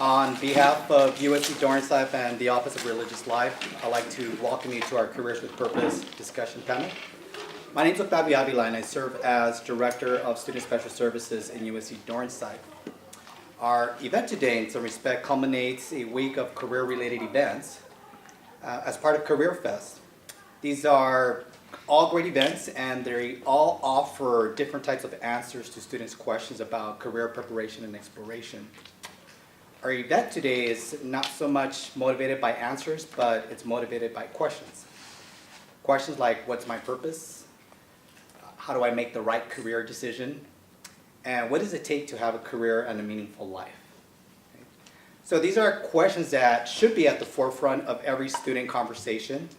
On behalf of USC Dornsife and the Office of Religious Life, I'd like to welcome you to our Careers with Purpose discussion panel. My name is Octavio Avila, and I serve as Director of Student Special Services in USC Dornsife. Our event today, in some respect, culminates a week of career-related events as part of Career Fest. These are all great events, and they all offer different types of answers to students' questions about career preparation and exploration. Our event today is not so much motivated by answers, but it's motivated by questions. Questions like, what's my purpose? How do I make the right career decision? And what does it take to have a career and a meaningful life? Okay. So these are questions that should be at the forefront of every student conversation,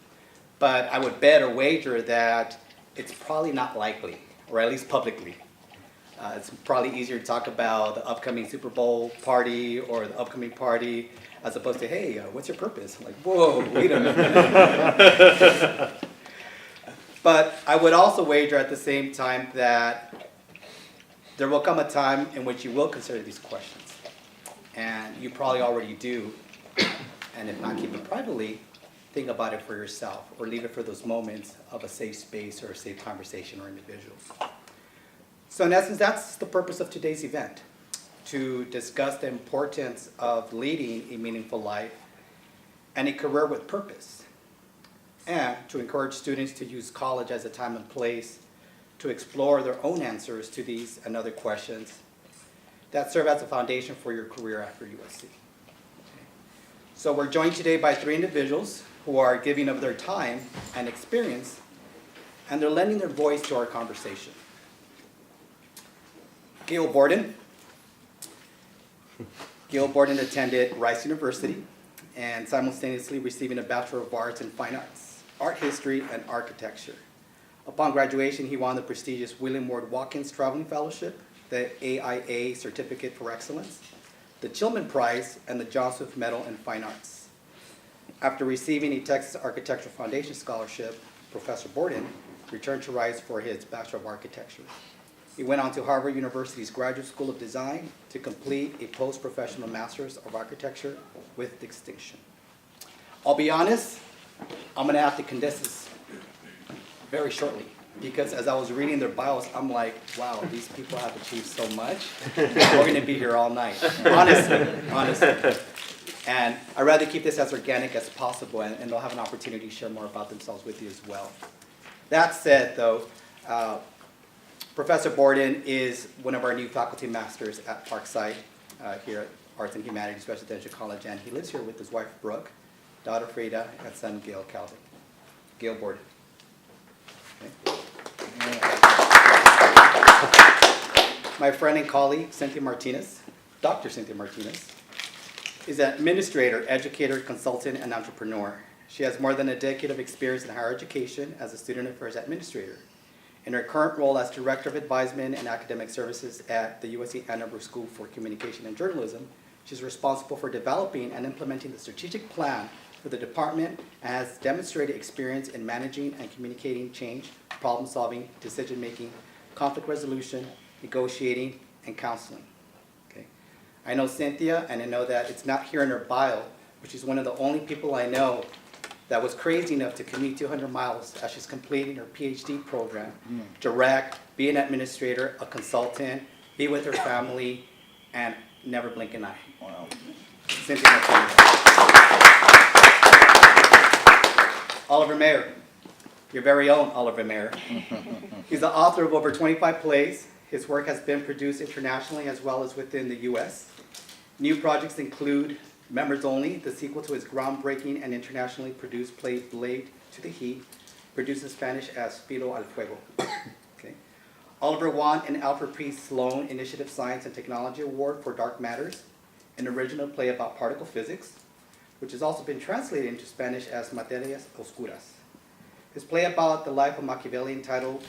but I would bet or wager that it's probably not likely, or at least publicly. It's probably easier to talk about the upcoming Super Bowl party or the upcoming party as opposed to, hey, what's your purpose? I'm like, whoa, wait a minute. But I would also wager at the same time that there will come a time in which you will consider these questions. And you probably already do. And if not, keep it privately. Think about it for yourself, or leave it for those moments of a safe space or a safe conversation or individuals. So in essence, that's the purpose of today's event, to discuss the importance of leading a meaningful life and a career with purpose, and to encourage students to use college as a time and place to explore their own answers to these and other questions that serve as a foundation for your career after USC. So we're joined today by three individuals who are giving of their time and experience, and they're lending their voice to our conversation. Gail Borden. Gail Borden attended Rice University and simultaneously receiving a Bachelor of Arts in Fine Arts, Art History, and Architecture. Upon graduation, he won the prestigious William Ward Watkins Traveling Fellowship, the AIA Certificate for Excellence, the Chilman Prize, and the John Swift Medal in Fine Arts. After receiving a Texas Architectural Foundation Scholarship, Professor Borden returned to Rice for his Bachelor of Architecture. He went on to Harvard University's Graduate School of Design to complete a post-professional Master's of Architecture with distinction. I'll be honest, I'm going to have to condense this very shortly, because as I was reading their bios, I'm like, wow, these people have achieved so much. We're going to be here all night, honestly. And I'd rather keep this as organic as possible, and they'll have an opportunity to share more about themselves with you as well. That said, though, Professor Borden is one of our new faculty masters at Parkside here at Arts and Humanities Residential College, and he lives here with his wife, Brooke, daughter, Freda, and son, Gail Calvin. Gail Borden. Okay. My friend and colleague, Cynthia Martinez, Dr. Cynthia Martinez, is an administrator, educator, consultant, and entrepreneur. She has more than a decade of experience in higher education as a student affairs administrator. In her current role as Director of Advisement and Academic Services at the USC Annenberg School for Communication and Journalism, she's responsible for developing and implementing the strategic plan for the department and has demonstrated experience in managing and communicating change, problem-solving, decision-making, conflict resolution, negotiating, and counseling. Okay. I know Cynthia, and I know that it's not here in her bio, but she's one of the only people I know that was crazy enough to commute 200 miles as she's completing her PhD program, direct, be an administrator, a consultant, be with her family, and never blink an eye. Wow. Cynthia Martinez. Oliver Mayer, your very own Oliver Mayer. He's the author of over 25 plays. His work has been produced internationally as well as within the U.S. New projects include Members Only, the sequel to his groundbreaking and internationally produced play Blade to the Heat, produced in Spanish as Filo al Fuego. Okay. Oliver won an Alfred P. Sloan Initiative Science and Technology Award for Dark Matters, an original play about particle physics, which has also been translated into Spanish as Materias Oscuras. His play about the life of Machiavelli entitled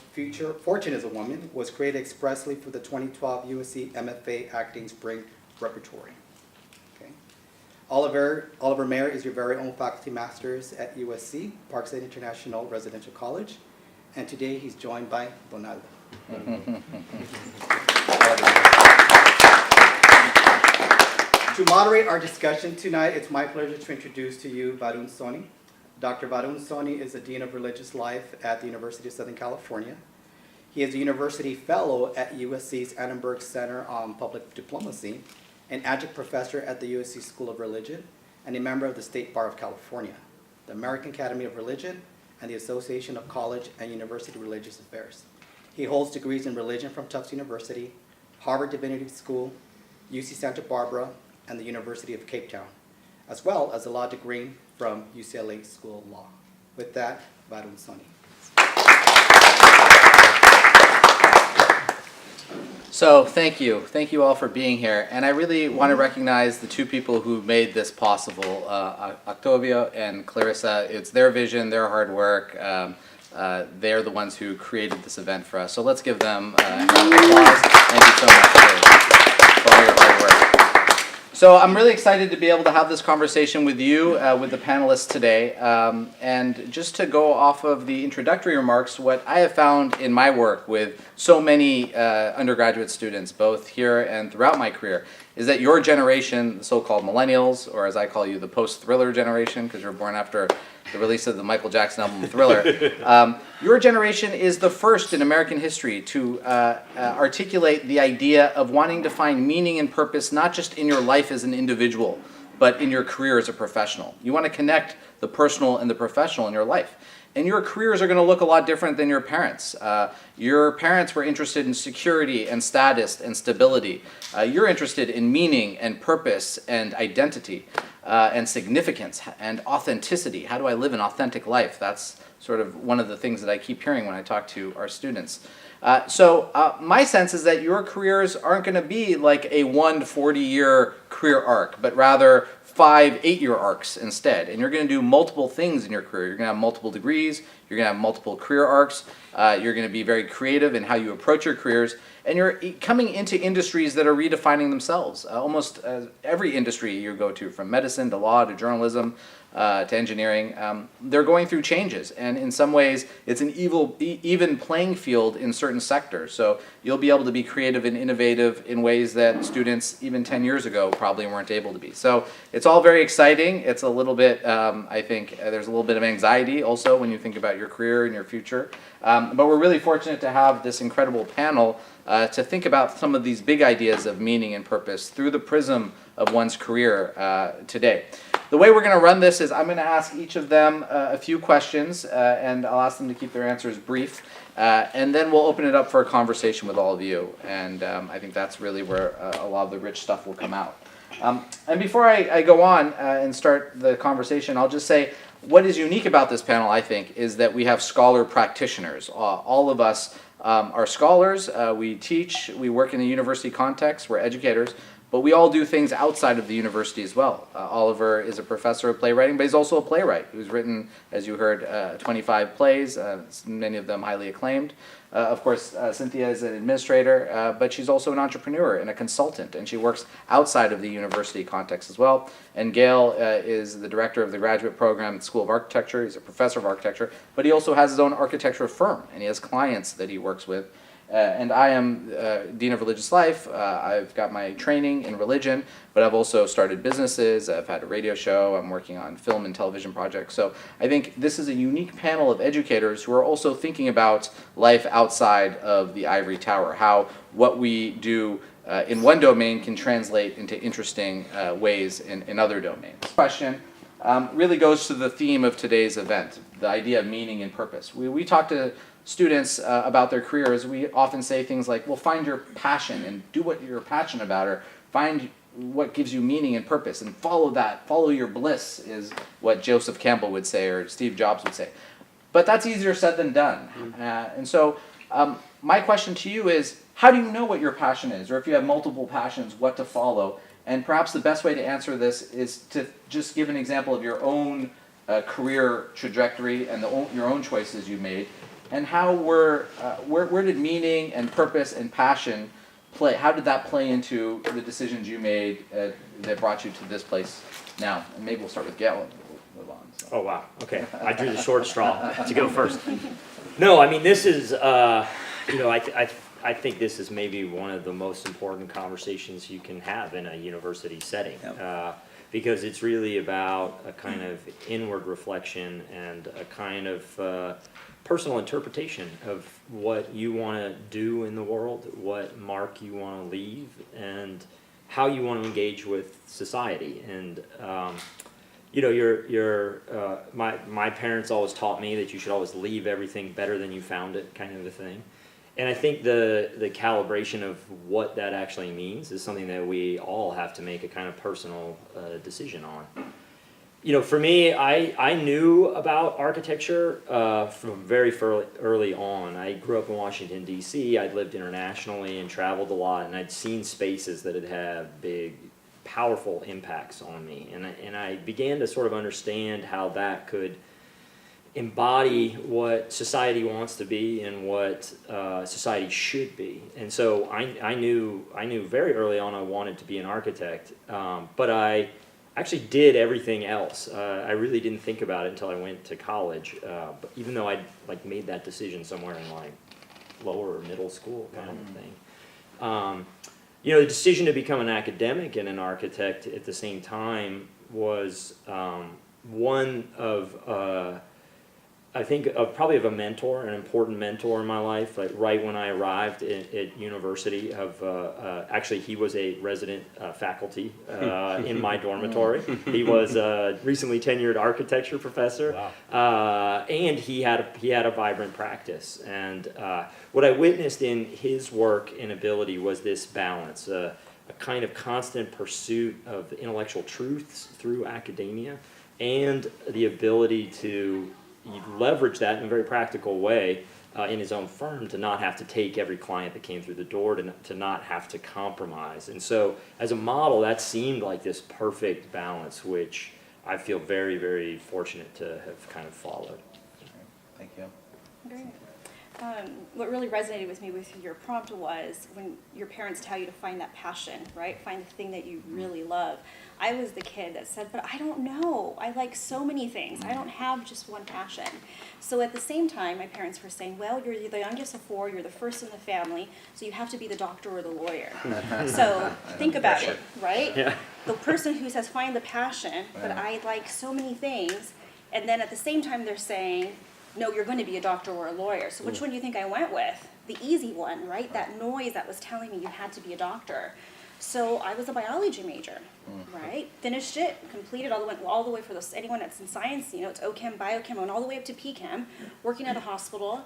Fortune is a Woman was created expressly for the 2012 USC MFA Acting Spring Repertory. Oliver Mayer is your very own faculty masters at USC, Parkside International Residential College, and today he's joined by Donaldo. To moderate our discussion tonight, it's my pleasure to introduce to you Varun Soni. Dr. Varun Soni is the Dean of Religious Life at the University of Southern California. He is a University Fellow at USC's Annenberg Center on Public Diplomacy, an adjunct professor at the USC School of Religion, and a member of the State Bar of California, the American Academy of Religion, and the Association of College and University Religious Affairs. He holds degrees in religion from Tufts University, Harvard Divinity School, UC Santa Barbara, and the University of Cape Town, as well as a law degree from UCLA School of Law. With that, Varun Soni. So thank you all for being here, and I really want to recognize the two people who made this possible, Octavio and Clarissa. It's their vision, their hard work. They're the ones who created this event for us. So let's give them a round of applause. Thank you so much for all your hard work. So I'm really excited to be able to have this conversation with you, with the panelists today. And just to go off of the introductory remarks, what I have found in my work with so many undergraduate students, both here and throughout my career, is that your generation, the so-called millennials, or as I call you, the post-Thriller generation, because you were born after the release of the Michael Jackson album Thriller, your generation is the first in American history to articulate the idea of wanting to find meaning and purpose not just in your life as an individual, but in your career as a professional. You want to connect the personal and the professional in your life. And your careers are going to look a lot different than your parents. Your parents were interested in security and status and stability. You're interested in meaning and purpose and identity and significance and authenticity. How do I live an authentic life? That's sort of one of the things that I keep hearing when I talk to our students. So my sense is that your careers aren't going to be like a 1 to 40-year career arc, but rather 5 8-year arcs instead. And you're going to do multiple things in your career. You're going to have multiple degrees. You're going to have multiple career arcs. You're going to be very creative in how you approach your careers. And you're coming into industries that are redefining themselves. Almost every industry you go to, from medicine to law to journalism to engineering, they're going through changes. And in some ways, it's an even playing field in certain sectors. So you'll be able to be creative and innovative in ways that students even 10 years ago probably weren't able to be. So it's all very exciting. It's a little bit, I think, there's a little bit of anxiety also when you think about your career and your future. But we're really fortunate to have this incredible panel to think about some of these big ideas of meaning and purpose through the prism of one's career today. The way we're going to run this is I'm going to ask each of them a few questions, and I'll ask them to keep their answers brief, and then we'll open it up for a conversation with all of you, and I think that's really where a lot of the rich stuff will come out. And before I go on and start the conversation, I'll just say what is unique about this panel, I think, is that we have scholar practitioners. All of us are scholars. We teach, we work in a university context, we're educators, but we all do things outside of the university as well. Oliver is a professor of playwriting, but he's also a playwright who's written, as you heard, 25 plays, many of them highly acclaimed. Of course, Cynthia is an administrator, but she's also an entrepreneur and a consultant, and she works outside of the university context as well. And Gail is the director of the graduate program at the School of Architecture. He's a professor of architecture, but he also has his own architecture firm, and he has clients that he works with. And I am Dean of Religious Life. I've got my training in religion, but I've also started businesses. I've had a radio show. I'm working on film and television projects. So I think this is a unique panel of educators who are also thinking about life outside of the ivory tower, how what we do in one domain can translate into interesting ways in other domains. This question really goes to the theme of today's event, the idea of meaning and purpose. We talk to students about their careers. We often say things like, well, find your passion and do what you're passionate about, or find what gives you meaning and purpose and follow that. Follow your bliss is what Joseph Campbell would say, or Steve Jobs would say. But that's easier said than done. And so my question to you is, how do you know what your passion is? Or if you have multiple passions, what to follow? And perhaps the best way to answer this is to just give an example of your own career trajectory and your own choices you made. And how where did meaning and purpose and passion play? How did that play into the decisions you made that brought you to this place now? And maybe we'll start with Gail and we'll move on. So. Oh, wow. Okay. I drew the short straw to go first. No, I mean, this is, I I think this is maybe one of the most important conversations you can have in a university setting. Yep. Because it's really about a kind of inward reflection and a kind of personal interpretation of what you want to do in the world, what mark you want to leave, and how you want to engage with society. And you know, my parents always taught me that you should always leave everything better than you found it, kind of a thing. And I think the calibration of what that actually means is something that we all have to make a kind of personal decision on. You know, for me, I knew about architecture from very early on. I grew up in Washington, D.C. I'd lived internationally and traveled a lot, and I'd seen spaces that had had big, powerful impacts on me. And I began to sort of understand how that could embody what society wants to be and what society should be. And so I knew very early on I wanted to be an architect, but I actually did everything else. I really didn't think about it until I went to college, but even though I'd like made that decision somewhere in like lower or middle school kind of thing. You know, the decision to become an academic and an architect at the same time was one of I think probably of a mentor, an important mentor in my life. Like right when I arrived at university, actually he was a resident faculty in my dormitory. He was a recently tenured architecture professor. Wow. And he had a vibrant practice. And what I witnessed in his work and ability was this balance, a kind of constant pursuit of intellectual truths through academia, and the ability to leverage that in a very practical way in his own firm, to not have to take every client that came through the door, to not have to compromise. And so as a model, that seemed like this perfect balance, which I feel very, very fortunate to have kind of followed. Thank you. Great. What really resonated with me with your prompt was when your parents tell you to find that passion, right? Find the thing that you really love. I was the kid that said, but I don't know. I like so many things. I don't have just one passion. So at the same time, my parents were saying, well, you're the youngest of four, you're the first in the family, so you have to be the doctor or the lawyer. So think about it, right? Yeah. The person who says, find the passion, but I like so many things, and then at the same time they're saying, no, you're going to be a doctor or a lawyer. So which one do you think I went with? The easy one, right? That noise that was telling me you had to be a doctor. So I was a biology major, right? Finished it, completed all the way for this. Anyone that's in science, you know, it's OChem, biochem, and all the way up to PChem, working at a hospital.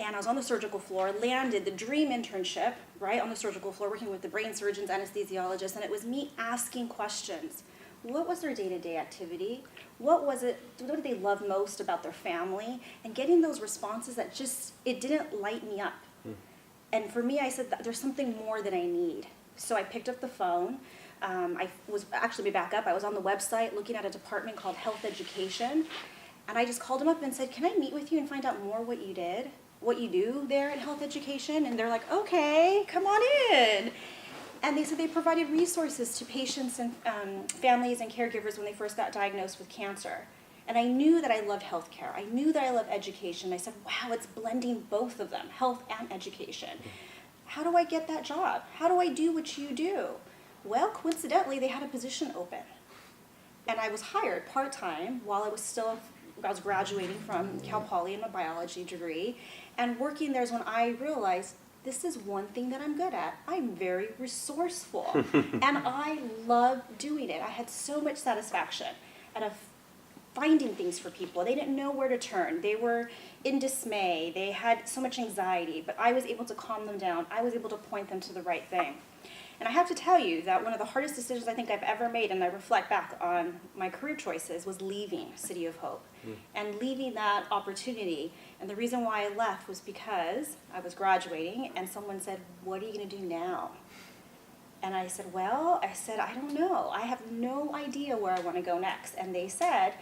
And I was on the surgical floor, landed the dream internship, right, on the surgical floor, working with the brain surgeons, anesthesiologists, and it was me asking questions. What was their day-to-day activity? What was it, what did they love most about their family? And getting those responses that just, it didn't light me up. And for me, I said, there's something more that I need. So I picked up the phone. I was actually, back up, I was on the website looking at a department called Health Education. And I just called them up and said, can I meet with you and find out more what you do there at Health Education? And they're like, okay, come on in. And they said they provided resources to patients and families and caregivers when they first got diagnosed with cancer. And I knew that I loved healthcare. I knew that I loved education. I said, wow, it's blending both of them, health and education. How do I get that job? How do I do what you do? Well, coincidentally, they had a position open. And I was hired part-time while I was graduating from Cal Poly in my biology degree. And working there is when I realized, this is one thing that I'm good at. I'm very resourceful. And I love doing it. I had so much satisfaction out of finding things for people. They didn't know where to turn. They were in dismay. They had so much anxiety, but I was able to calm them down. I was able to point them to the right thing. And I have to tell you that one of the hardest decisions I think I've ever made, and I reflect back on my career choices, was leaving City of Hope and leaving that opportunity. And the reason why I left was because I was graduating and someone said, what are you going to do now? And I said, I don't know. I have no idea where I want to go next. And they said,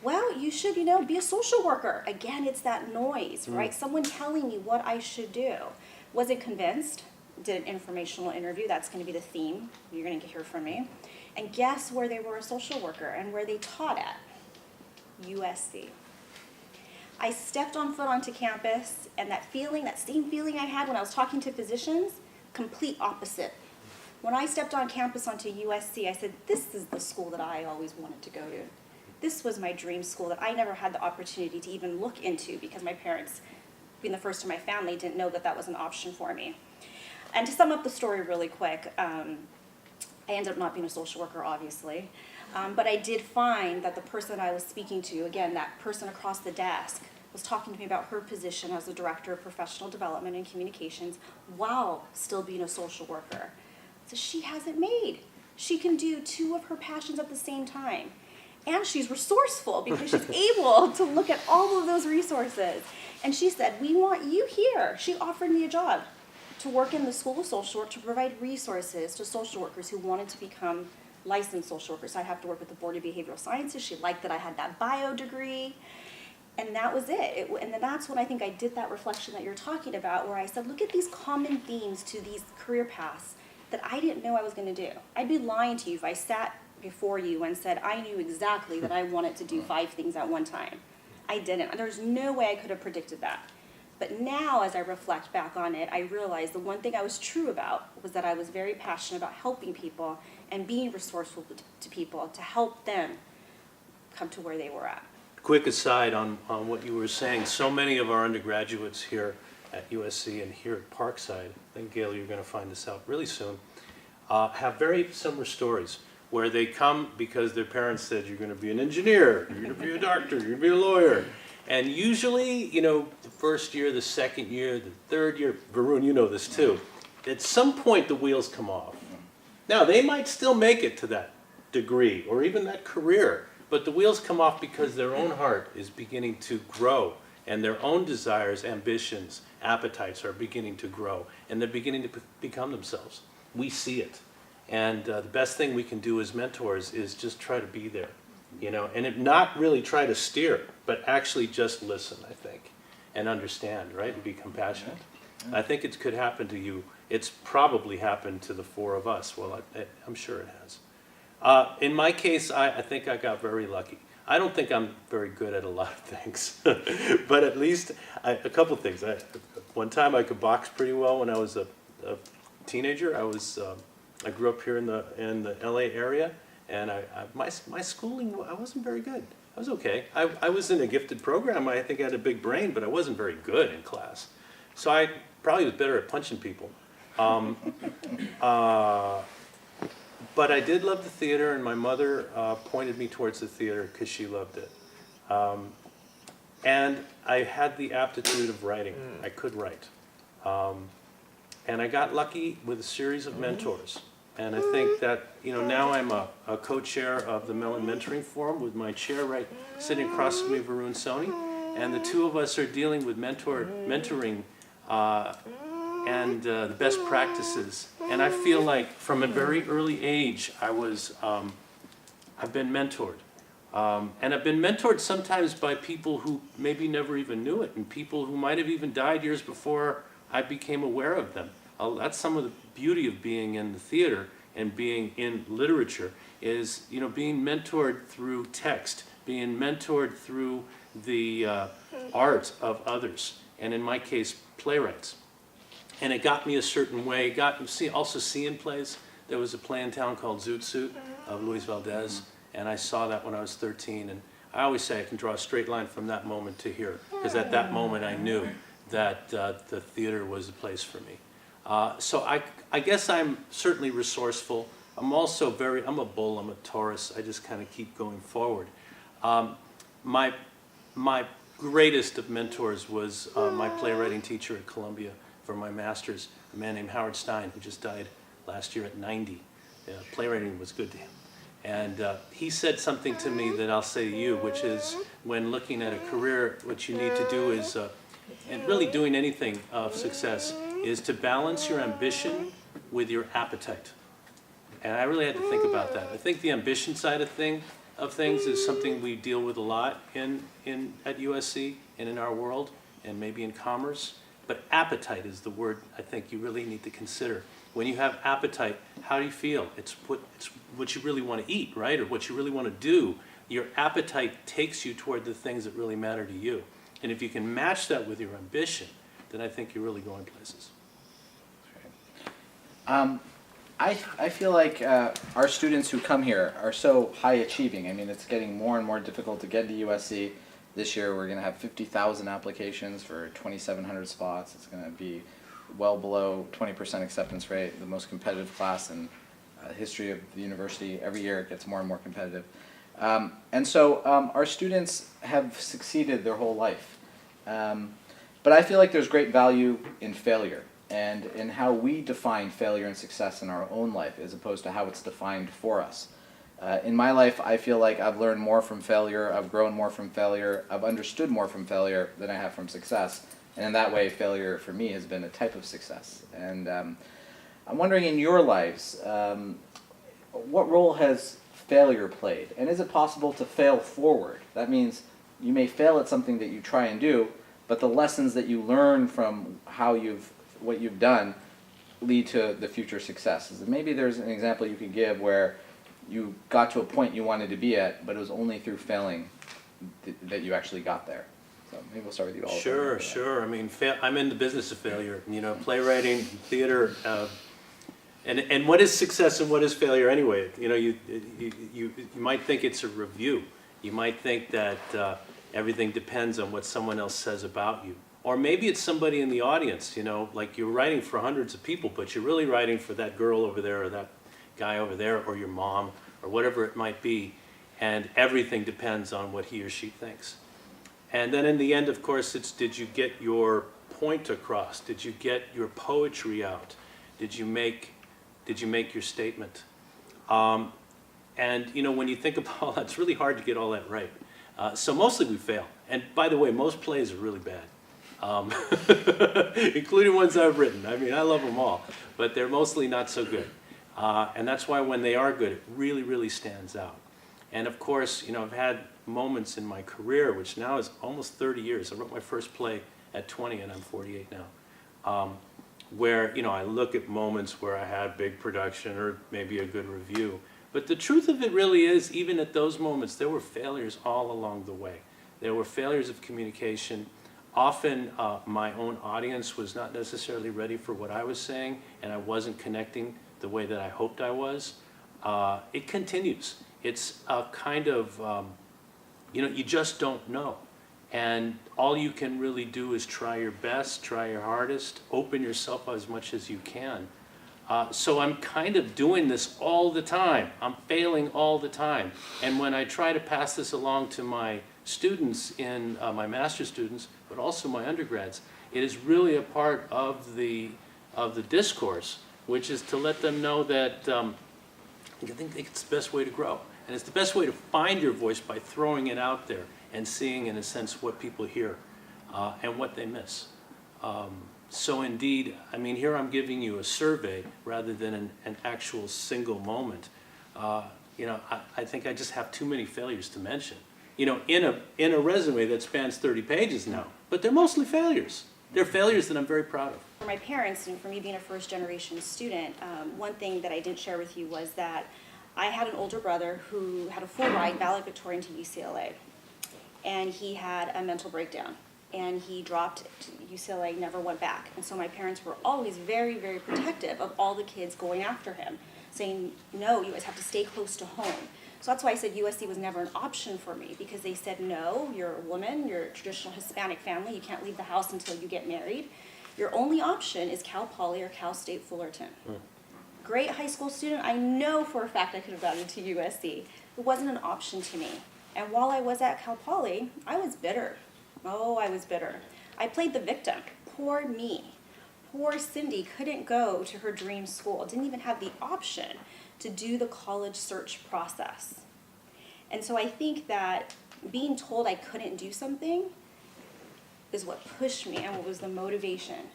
well, you should, be a social worker. Again, it's that noise, right? Someone telling me what I should do. Wasn't convinced. Did an informational interview. That's going to be the theme you're going to hear from me. And guess where they were a social worker and where they taught at? USC. I stepped on foot onto campus, and that feeling, that same feeling I had when I was talking to physicians, complete opposite. When I stepped on campus onto USC, I said, this is the school that I always wanted to go to. This was my dream school that I never had the opportunity to even look into because my parents, being the first in my family, didn't know that that was an option for me. And to sum up the story really quick, I ended up not being a social worker, obviously. But I did find that the person I was speaking to, again, that person across the desk, was talking to me about her position as the director of professional development and communications while still being a social worker. So she has it made. She can do 2 of her passions at the same time. And she's resourceful because she's able to look at all of those resources. And she said, we want you here. She offered me a job to work in the School of Social Work to provide resources to social workers who wanted to become licensed social workers. So I'd have to work with the Board of Behavioral Sciences. She liked that I had that bio degree. And that was it. And then that's when I think I did that reflection that you're talking about, where I said, look at these common themes to these career paths that I didn't know I was going to do. I'd be lying to you if I sat before you and said I knew exactly that I wanted to do 5 things at one time. I didn't. There's no way I could have predicted that. But now, as I reflect back on it, I realize the one thing I was true about was that I was very passionate about helping people and being resourceful to people to help them come to where they were at. Quick aside on what you were saying, so many of our undergraduates here at USC and here at Parkside, I think, Gail, you're going to find this out really soon, have very similar stories where they come because their parents said, you're going to be an engineer, you're going to be a doctor, you're going to be a lawyer. And usually, you know, the first year, the second year, the third year, Varun, you know this too, at some point the wheels come off. Now, they might still make it to that degree or even that career, but the wheels come off because their own heart is beginning to grow and their own desires, ambitions, appetites are beginning to grow and they're beginning to become themselves. We see it. And the best thing we can do as mentors is just try to be there, you know, and not really try to steer, but actually just listen, I think, and understand, right, and be compassionate. I think it could happen to you. It's probably happened to the 4 of us. Well, I'm sure it has. In my case, I think I got very lucky. I don't think I'm very good at a lot of things, but at least a couple things. One time I could box pretty well when I was a teenager. I grew up here in the LA area, and my schooling, I wasn't very good. I was okay. I was in a gifted program. I think I had a big brain, but I wasn't very good in class. So I probably was better at punching people. But I did love the theater, and my mother pointed me towards the theater because she loved it. And I had the aptitude of writing. I could write. And I got lucky with a series of mentors. And I think that, you know, now I'm a co-chair of the Mellon Mentoring Forum with my chair right sitting across from me, Varun Soni. And the 2 of us are dealing with mentoring and the best practices. And I feel like from a very early age, I've been mentored. And I've been mentored sometimes by people who maybe never even knew it, and people who might have even died years before I became aware of them. That's some of the beauty of being in the theater and being in literature is, you know, being mentored through text, being mentored through the art of others, and in my case, playwrights. And it got me a certain way. Also seeing plays. There was a play in town called Zoot Suit of Luis Valdez, and I saw that when I was 13. And I always say I can draw a straight line from that moment to here, because at that moment I knew that the theater was the place for me. So I guess I'm certainly resourceful. I'm also I'm a bull, I'm a Taurus. I just kind of keep going forward. My greatest of mentors was my playwriting teacher at Columbia for my master's, a man named Howard Stein, who just died last year at 90. Playwriting was good to him. And he said something to me that I'll say to you, which is when looking at a career, what you need to do is, and really doing anything of success, is to balance your ambition with your appetite. And I really had to think about that. I think the ambition side of things is something we deal with a lot at USC and in our world, and maybe in commerce. But appetite is the word I think you really need to consider. When you have appetite, how do you feel? It's what you really want to eat, right? Or what you really want to do. Your appetite takes you toward the things that really matter to you. And if you can match that with your ambition, then I think you're really going places. I feel like our students who come here are so high achieving. I mean, it's getting more and more difficult to get into USC. This year we're going to have 50,000 applications for 2,700 spots. It's going to be well below 20% acceptance rate, the most competitive class in history of the university. Every year it gets more and more competitive. And so our students have succeeded their whole life. But I feel like there's great value in failure and in how we define failure and success in our own life as opposed to how it's defined for us. In my life, I feel like I've learned more from failure, I've grown more from failure, I've understood more from failure than I have from success. And in that way, failure for me has been a type of success. And I'm wondering in your lives, what role has failure played? And is it possible to fail forward? That means you may fail at something that you try and do, but the lessons that you learn from what you've done lead to the future success. Maybe there's an example you could give where you got to a point you wanted to be at, but it was only through failing that you actually got there. So maybe we'll start with you all. Sure. I mean, I'm in the business of failure. You know, playwriting, theater, and what is success and what is failure anyway? You know, you might think it's a review. You might think that everything depends on what someone else says about you. Or maybe it's somebody in the audience, you know, like you're writing for hundreds of people, but you're really writing for that girl over there or that guy over there or your mom or whatever it might be. And everything depends on what he or she thinks. And then in the end, of course, it's did you get your point across? Did you get your poetry out? Did you make your statement? And you know, when you think about all that, it's really hard to get all that right. So mostly we fail. And by the way, most plays are really bad, including ones I've written. I mean, I love them all, but they're mostly not so good. And that's why when they are good, it really, really stands out. And of course, you know, I've had moments in my career, which now is almost 30 years. I wrote my first play at 20 and I'm 48 now. Where, you know, I look at moments where I had big production or maybe a good review. But the truth of it really is, even at those moments, there were failures all along the way. There were failures of communication. Often my own audience was not necessarily ready for what I was saying, and I wasn't connecting the way that I hoped I was. It continues. It's a kind of, you know, you just don't know. And all you can really do is try your best, try your hardest, open yourself as much as you can. So I'm kind of doing this all the time. I'm failing all the time. And when I try to pass this along to my students, my master's students, but also my undergrads, it is really a part of the discourse, which is to let them know that I think it's the best way to grow. And it's the best way to find your voice by throwing it out there and seeing, in a sense, what people hear and what they miss. So indeed, I mean, here I'm giving you a survey rather than an actual single moment. You know, I think I just have too many failures to mention. You know, in a resume that spans 30 pages now, but they're mostly failures. They're failures that I'm very proud of. For my parents, and for me being a first-generation student, one thing that I didn't share with you was that I had an older brother who had a full ride valedictorian to UCLA, and he had a mental breakdown, and he dropped to UCLA, never went back. And so my parents were always very, very protective of all the kids going after him, saying, no, you guys have to stay close to home. So that's why I said USC was never an option for me, because they said, no, you're a woman, you're a traditional Hispanic family, you can't leave the house until you get married. Your only option is Cal Poly or Cal State Fullerton. Great high school student, I know for a fact I could have gotten into USC. It wasn't an option to me. And while I was at Cal Poly, I was bitter. Oh, I was bitter. I played the victim. Poor me. Poor Cindy couldn't go to her dream school, didn't even have the option to do the college search process. And so I think that being told I couldn't do something is what pushed me and what was the motivation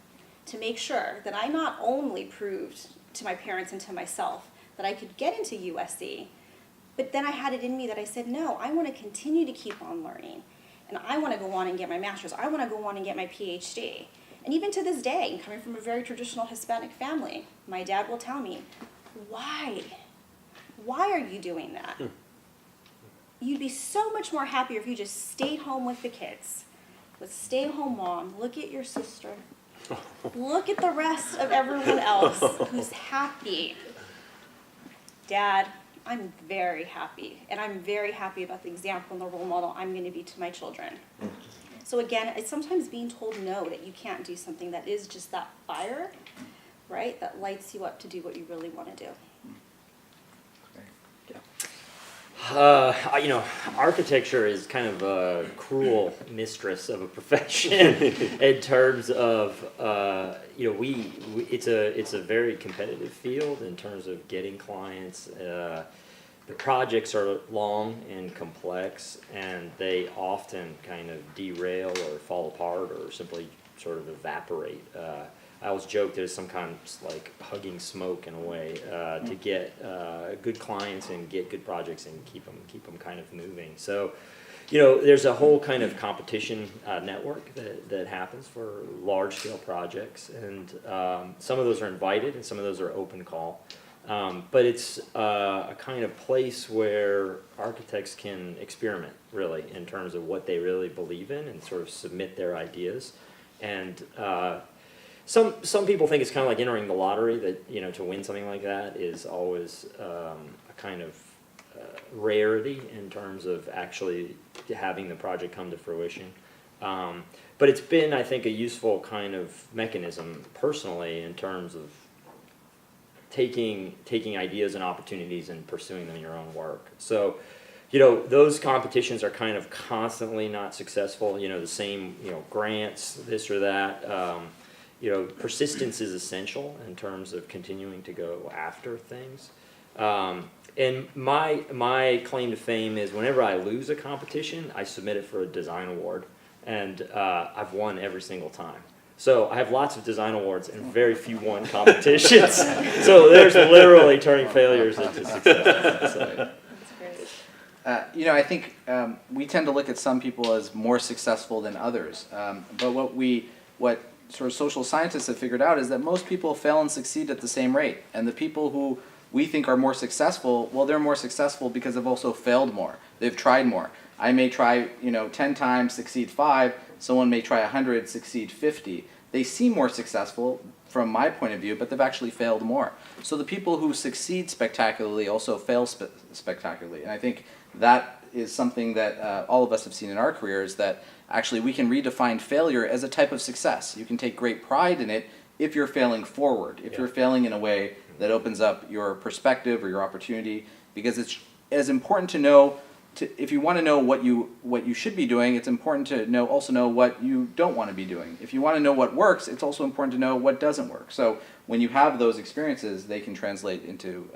to make sure that I not only proved to my parents and to myself that I could get into USC, but then I had it in me that I said, no, I want to continue to keep on learning. And I want to go on and get my master's. I want to go on and get my PhD. And even to this day, coming from a very traditional Hispanic family, my dad will tell me, why? Why are you doing that? You'd be so much more happier if you just stayed home with the kids. was stay-at-home mom. Look at your sister. Look at the rest of everyone else who's happy. Dad, I'm very happy, and I'm very happy about the example and the role model I'm going to be to my children. So again, it's sometimes being told no, that you can't do something that is just that fire, right, that lights you up to do what you really want to do. Architecture is kind of a cruel mistress of a profession in terms of, it's a very competitive field in terms of getting clients. The projects are long and complex, and they often kind of derail or fall apart or simply sort of evaporate. I always joke there's some kind of like hugging smoke in a way to get good clients and get good projects and keep them kind of moving. So, there's a whole kind of competition network that happens for large scale projects, and some of those are invited and some of those are open call. But it's a kind of place where architects can experiment really in terms of what they really believe in and sort of submit their ideas. And some people think it's kind of like entering the lottery, that to win something like that is always a kind of rarity in terms of actually having the project come to fruition. But it's been, I think, a useful kind of mechanism personally in terms of taking ideas and opportunities and pursuing them in your own work. So, those competitions are kind of constantly not successful. The same, grants, this or that. Persistence is essential in terms of continuing to go after things. And my claim to fame is whenever I lose a competition, I submit it for a design award, and I've won every single time. So I have lots of design awards and very few won competitions. So there's literally turning failures into success. So. That's great. I think we tend to look at some people as more successful than others. But what sort of social scientists have figured out is that most people fail and succeed at the same rate. And the people who we think are more successful, well, they're more successful because they've also failed more. They've tried more. I may try, 10 times, succeed 5. Someone may try 100, succeed 50. They seem more successful from my point of view, but they've actually failed more. So the people who succeed spectacularly also fail spectacularly. And I think that is something that all of us have seen in our careers, that actually we can redefine failure as a type of success. You can take great pride in it if you're failing forward, if you're failing in a way that opens up your perspective or your opportunity, because it's as important to know, if you want to know what you should be doing, it's important to also know what you don't want to be doing. If you want to know what works, it's also important to know what doesn't work. So when you have those experiences, they can translate into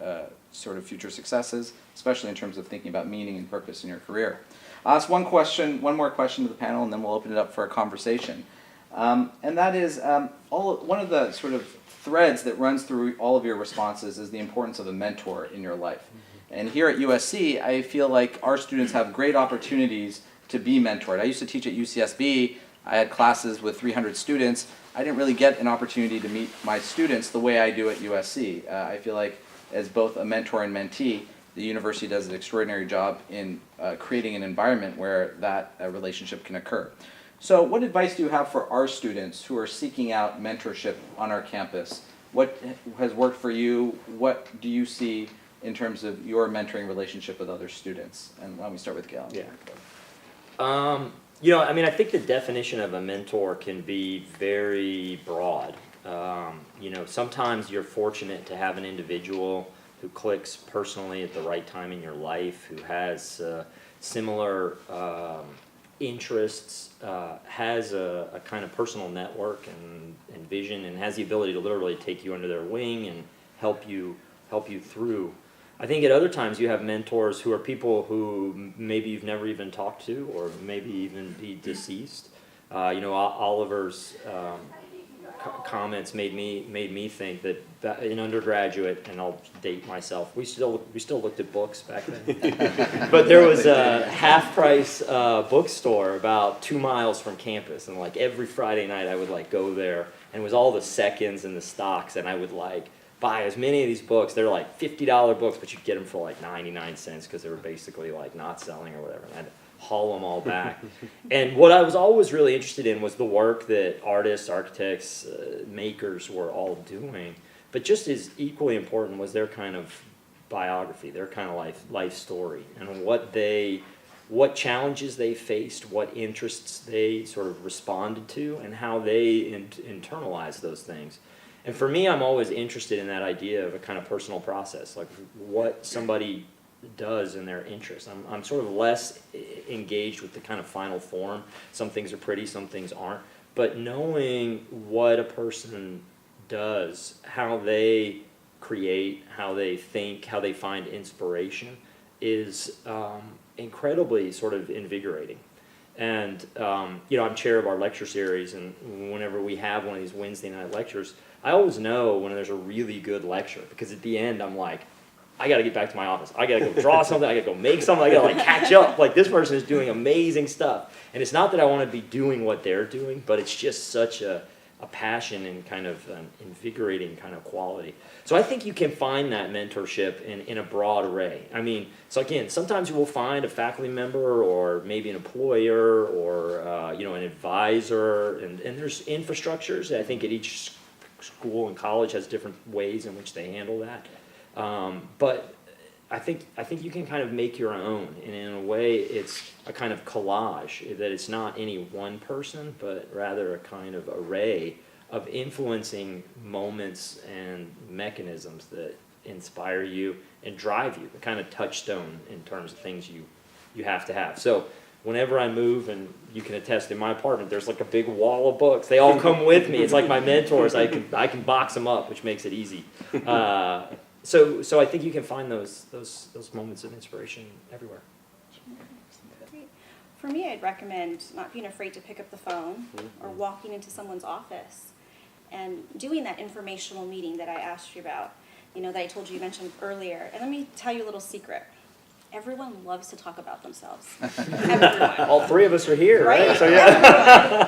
sort of future successes, especially in terms of thinking about meaning and purpose in your career. I'll ask one more question to the panel, and then we'll open it up for a conversation. And that is, one of the sort of threads that runs through all of your responses is the importance of a mentor in your life. And here at USC, I feel like our students have great opportunities to be mentored. I used to teach at UCSB. I had classes with 300 students. I didn't really get an opportunity to meet my students the way I do at USC. I feel like as both a mentor and mentee, the university does an extraordinary job in creating an environment where that relationship can occur. So what advice do you have for our students who are seeking out mentorship on our campus? What has worked for you? What do you see in terms of your mentoring relationship with other students? And why don't we start with Gail? Yeah. I think the definition of a mentor can be very broad. Sometimes you're fortunate to have an individual who clicks personally at the right time in your life, who has similar interests, has a kind of personal network and vision, and has the ability to literally take you under their wing and help you through. I think at other times you have mentors who are people who maybe you've never even talked to, or maybe even be deceased. Oliver's comments made me think that in undergraduate, and I'll date myself, we still looked at books back then. But there was a half-price bookstore about 2 miles from campus, and like every Friday night I would like go there, and it was all the seconds and the stocks, and I would like buy as many of these books. They're like $50 books, but you get them for like 99 cents because they were basically like not selling or whatever. And haul them all back. And what I was always really interested in was the work that artists, architects, makers were all doing. But just as equally important was their kind of biography, their kind of life story, and what challenges they faced, what interests they sort of responded to, and how they internalized those things. And for me, I'm always interested in that idea of a kind of personal process, like what somebody does in their interest. I'm sort of less engaged with the kind of final form. Some things are pretty, some things aren't. But knowing what a person does, how they create, how they think, how they find inspiration is incredibly sort of invigorating. And I'm chair of our lecture series, and whenever we have one of these Wednesday night lectures, I always know when there's a really good lecture, because at the end I'm like, I got to get back to my office. I got to go draw something. I got to go make something. I got to catch up. This person is doing amazing stuff. And it's not that I want to be doing what they're doing, but it's just such a passion and kind of an invigorating kind of quality. So I think you can find that mentorship in a broad array. I mean, so again, sometimes you will find a faculty member or maybe an employer or an advisor, and there's infrastructures. I think at each school and college has different ways in which they handle that. But I think you can kind of make your own, and in a way it's a kind of collage, that it's not any one person, but rather a kind of array of influencing moments and mechanisms that inspire you and drive you, the kind of touchstone in terms of things you have to have. So whenever I move, and you can attest, in my apartment there's like a big wall of books. They all come with me. It's like my mentors. I can box them up, which makes it easy. So I think you can find those moments of inspiration everywhere. For me, I'd recommend not being afraid to pick up the phone or walking into someone's office and doing that informational meeting that I asked you about, that I told you mentioned earlier. And let me tell you a little secret. Everyone loves to talk about themselves. Everyone. All three of us are here, right? So yeah.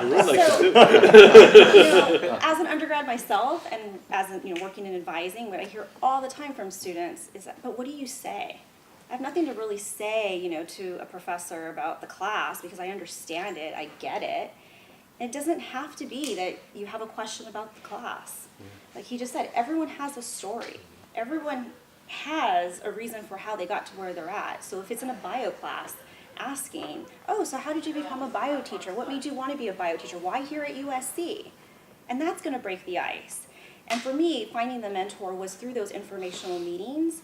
As an undergrad myself, and as working in advising, what I hear all the time from students is that, but what do you say? I have nothing to really say, to a professor about the class, because I understand it, I get it. And it doesn't have to be that you have a question about the class. Like he just said, everyone has a story. Everyone has a reason for how they got to where they're at. So if it's in a bio class, asking, so how did you become a bio teacher? What made you want to be a bio teacher? Why here at USC? And that's going to break the ice. And for me, finding the mentor was through those informational meetings.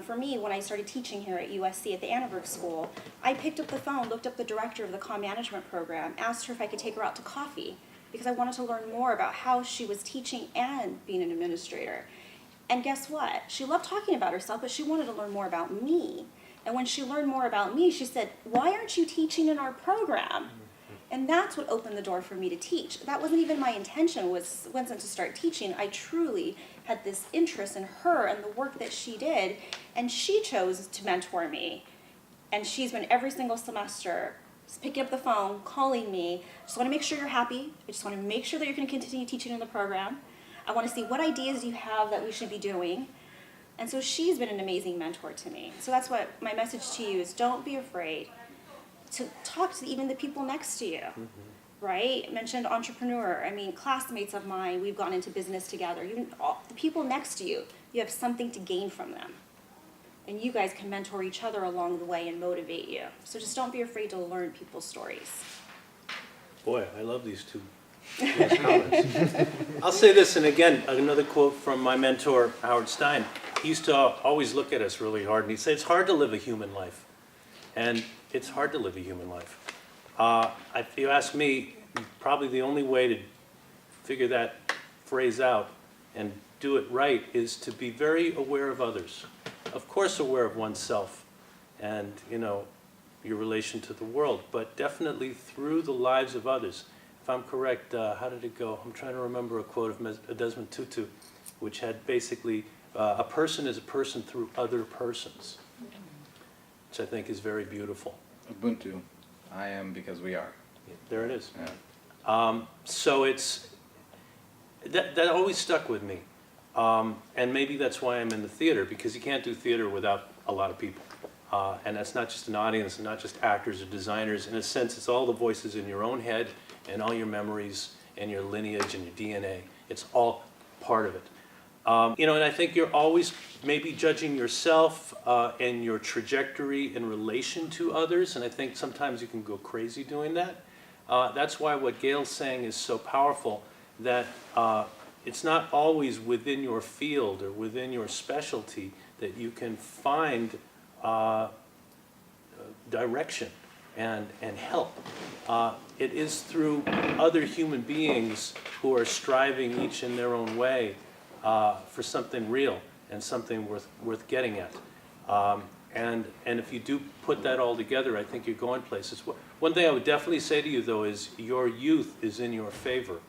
For me, when I started teaching here at USC at the Annenberg School, I picked up the phone, looked up the director of the comm management program, asked her if I could take her out to coffee, because I wanted to learn more about how she was teaching and being an administrator. And guess what? She loved talking about herself, but she wanted to learn more about me. And when she learned more about me, she said, why aren't you teaching in our program? And that's what opened the door for me to teach. That wasn't even my intention, wasn't to start teaching. I truly had this interest in her and the work that she did, and she chose to mentor me. And she's been every single semester just picking up the phone, calling me. I just want to make sure you're happy. I just want to make sure that you're going to continue teaching in the program. I want to see what ideas you have that we should be doing. And so she's been an amazing mentor to me. So that's what my message to you is: don't be afraid to talk to even the people next to you, right? I mentioned entrepreneur. I mean, classmates of mine, we've gone into business together. Even the people next to you, you have something to gain from them. And you guys can mentor each other along the way and motivate you. So just don't be afraid to learn people's stories. Boy, I love these two comments. I'll say this, and again, another quote from my mentor, Howard Stein. He used to always look at us really hard, and he'd say, it's hard to live a human life. And it's hard to live a human life. If you ask me, probably the only way to figure that phrase out and do it right is to be very aware of others. Of course, aware of oneself and, your relation to the world, but definitely through the lives of others. If I'm correct, how did it go? I'm trying to remember a quote of Desmond Tutu, which had basically, a person is a person through other persons, which I think is very beautiful. Ubuntu. I am because we are. There it is. Yeah. So it's, that always stuck with me. And maybe that's why I'm in the theater, because you can't do theater without a lot of people. And that's not just an audience, and not just actors or designers. In a sense, it's all the voices in your own head and all your memories and your lineage and your DNA. It's all part of it. And I think you're always maybe judging yourself and your trajectory in relation to others, and I think sometimes you can go crazy doing that. That's why what Gail's saying is so powerful, that it's not always within your field or within your specialty that you can find direction and help. It is through other human beings who are striving each in their own way for something real and something worth getting at. And if you do put that all together, I think you're going places. One thing I would definitely say to you, though, is your youth is in your favor.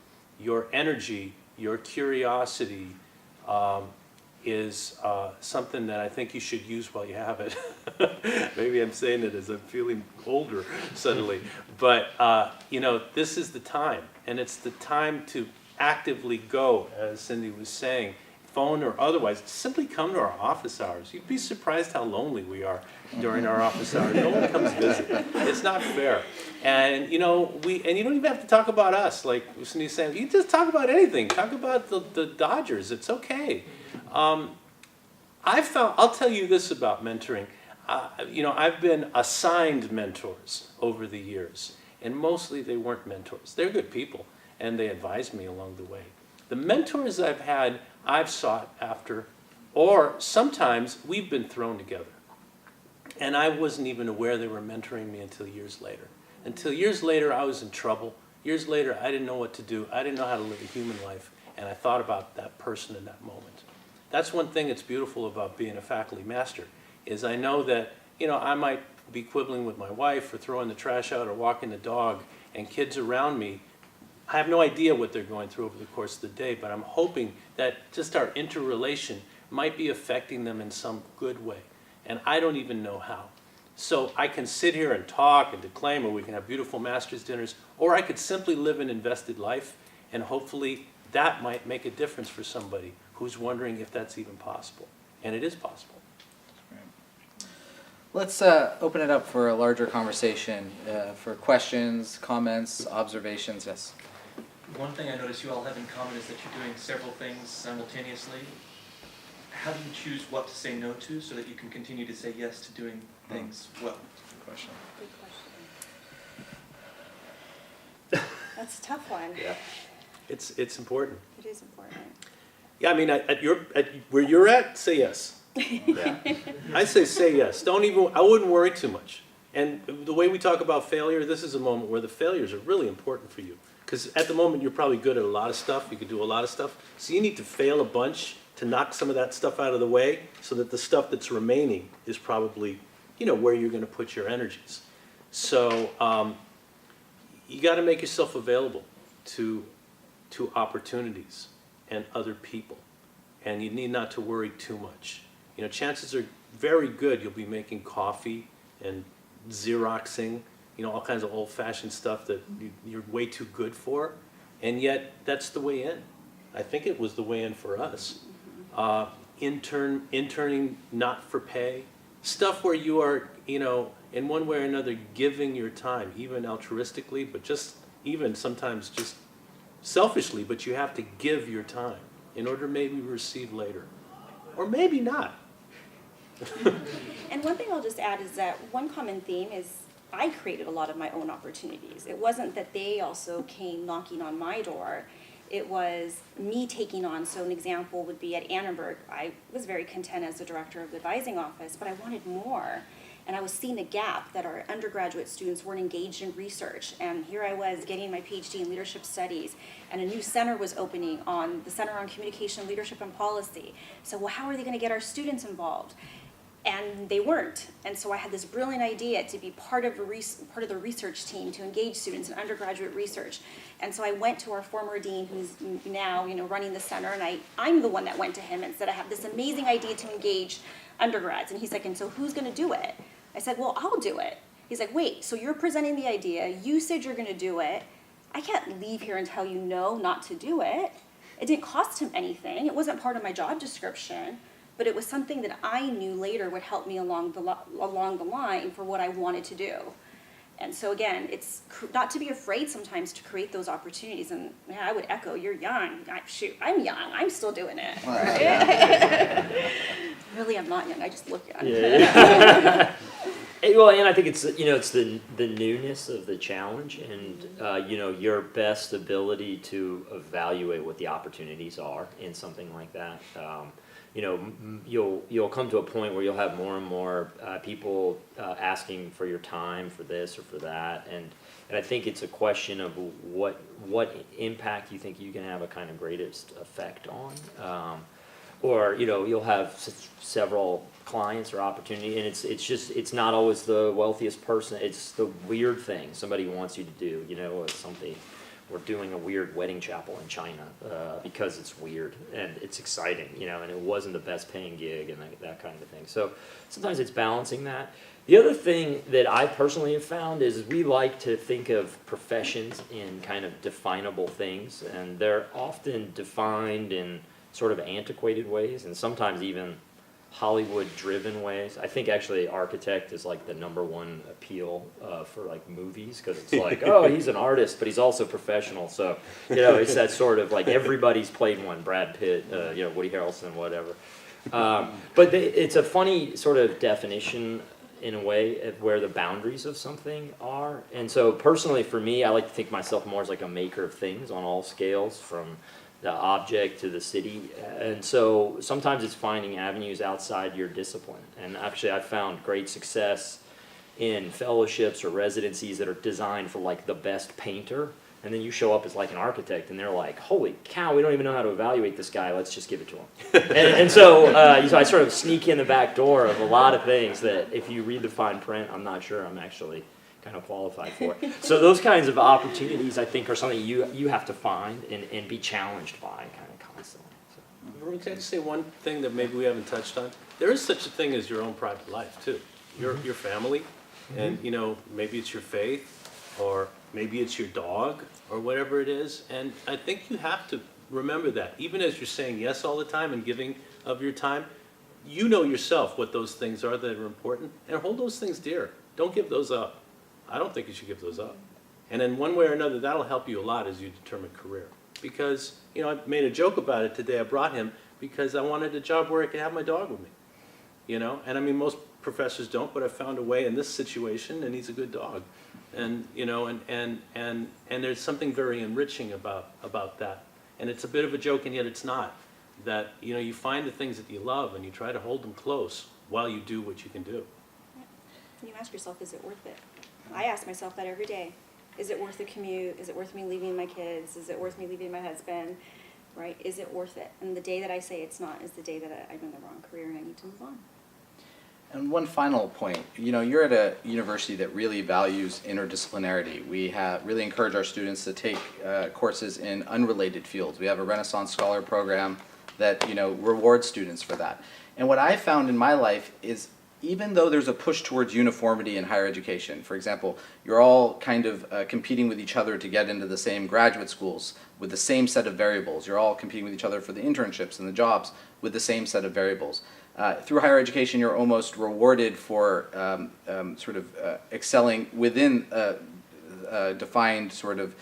Your energy, your curiosity is something that I think you should use while you have it. Maybe I'm saying it as I'm feeling older suddenly. But, this is the time. And it's the time to actively go, as Cindy was saying, phone or otherwise, simply come to our office hours. You'd be surprised how lonely we are during our office hours. No one comes visit. It's not fair. And you don't even have to talk about us, like Cindy's saying. You just talk about anything. Talk about the Dodgers. It's okay. I'll tell you this about mentoring. I've been assigned mentors over the years, and mostly they weren't mentors. They're good people, and they advised me along the way. The mentors I've had, I've sought after, or sometimes we've been thrown together. And I wasn't even aware they were mentoring me until years later. Until years later, I was in trouble. Years later, I didn't know what to do. I didn't know how to live a human life, and I thought about that person in that moment. That's one thing that's beautiful about being a faculty master, is I know that, I might be quibbling with my wife or throwing the trash out or walking the dog, and kids around me, I have no idea what they're going through over the course of the day, but I'm hoping that just our interrelation might be affecting them in some good way. And I don't even know how. So I can sit here and talk and declaim, or we can have beautiful master's dinners, or I could simply live an invested life, and hopefully that might make a difference for somebody who's wondering if that's even possible. And it is possible. Let's open it up for a larger conversation, for questions, comments, observations. Yes. One thing I notice you all have in common is that you're doing several things simultaneously. How do you choose what to say no to so that you can continue to say yes to doing things well? Good question. Good question. That's a tough one. Yeah. It's important. It is important. Yeah, I mean, at where you're at, say yes. Yeah. I say yes. I wouldn't worry too much. And the way we talk about failure, this is a moment where the failures are really important for you. Because at the moment, you're probably good at a lot of stuff. You can do a lot of stuff. So you need to fail a bunch to knock some of that stuff out of the way, so that the stuff that's remaining is probably, where you're going to put your energies. So you got to make yourself available to opportunities and other people. And you need not to worry too much. Chances are very good you'll be making coffee and Xeroxing, all kinds of old-fashioned stuff that you're way too good for, and yet that's the way in. I think it was the way in for us. Interning not for pay, stuff where you are, in one way or another giving your time, even altruistically, but just even sometimes just selfishly, but you have to give your time in order to maybe receive later, or maybe not. And one thing I'll just add is that one common theme is I created a lot of my own opportunities. It wasn't that they also came knocking on my door. It was me taking on, so an example would be at Annenberg, I was very content as the director of the advising office, but I wanted more. And I was seeing a gap that our undergraduate students weren't engaged in research. And here I was getting my PhD in leadership studies, and a new center was opening on the Center on Communication, Leadership, and Policy. So, well, how are they going to get our students involved? And they weren't. And so I had this brilliant idea to be part of the research team to engage students in undergraduate research. And so I went to our former dean, who's now running the center, and I'm the one that went to him and said, I have this amazing idea to engage undergrads. And he's like, and so who's going to do it? I said, well, I'll do it. He's like, wait, so you're presenting the idea, you said you're going to do it. I can't leave here and tell you no, not to do it. It didn't cost him anything. It wasn't part of my job description. but it was something that I knew later would help me along the line for what I wanted to do. And so again, it's not to be afraid sometimes to create those opportunities. And man, I would echo, you're young. I'm young. I'm still doing it. Right? Really, I'm not young. I just look young. Yeah. Well, and I think it's, it's the newness of the challenge and, your best ability to evaluate what the opportunities are in something like that. You'll come to a point where you'll have more and more people asking for your time for this or for that, and I think it's a question of what impact you think you can have a kind of greatest effect on, or you'll have several clients or opportunity, and it's not always the wealthiest person. It's the weird thing somebody wants you to do. It's something. We're doing a weird wedding chapel in China because it's weird and it's exciting, and it wasn't the best paying gig and that kind of thing. So sometimes it's balancing that. The other thing that I personally have found is we like to think of professions in kind of definable things, and they're often defined in sort of antiquated ways and sometimes even Hollywood-driven ways. I think actually architect is like the -- appeal for like movies, because it's like, oh, he's an artist, but he's also professional. So, it's that sort of like everybody's played one, Brad Pitt, Woody Harrelson, whatever. But it's a funny sort of definition in a way of where the boundaries of something are. And so personally for me, I like to think myself more as like a maker of things on all scales, from the object to the city. And so sometimes it's finding avenues outside your discipline. And actually I've found great success in fellowships or residencies that are designed for like the best painter. And then you show up as like an architect and they're like, holy cow, we don't even know how to evaluate this guy. Let's just give it to him. and so I sort of sneak in the back door of a lot of things that if you read the fine print, I'm not sure I'm actually kind of qualified for. So those kinds of opportunities, I think, are something you have to find and be challenged by kind of constantly. So. Can I just say one thing that maybe we haven't touched on? There is such a thing as your own private life too. Your family, and maybe it's your faith, or maybe it's your dog, or whatever it is. And I think you have to remember that, even as you're saying yes all the time and giving of your time, you know yourself what those things are that are important, and hold those things dear. Don't give those up. I don't think you should give those up. And in one way or another, that'll help you a lot as you determine career. Because, I made a joke about it today. I brought him because I wanted a job where I could have my dog with me. And I mean, most professors don't, but I found a way in this situation, and he's a good dog. And, and there's something very enriching about that. And it's a bit of a joke, and yet it's not. That, you find the things that you love, and you try to hold them close while you do what you can do. And you ask yourself, is it worth it? I ask myself that every day. Is it worth the commute? Is it worth me leaving my kids? Is it worth me leaving my husband? Right? Is it worth it? And the day that I say it's not is the day that I'm in the wrong career and I need to move on. And one final point, you're at a university that really values interdisciplinarity. We really encourage our students to take courses in unrelated fields. We have a Renaissance Scholar program that, rewards students for that. And what I found in my life is, even though there's a push towards uniformity in higher education, for example, you're all kind of competing with each other to get into the same graduate schools with the same set of variables. You're all competing with each other for the internships and the jobs with the same set of variables. Through higher education, you're almost rewarded for excelling within a defined sort of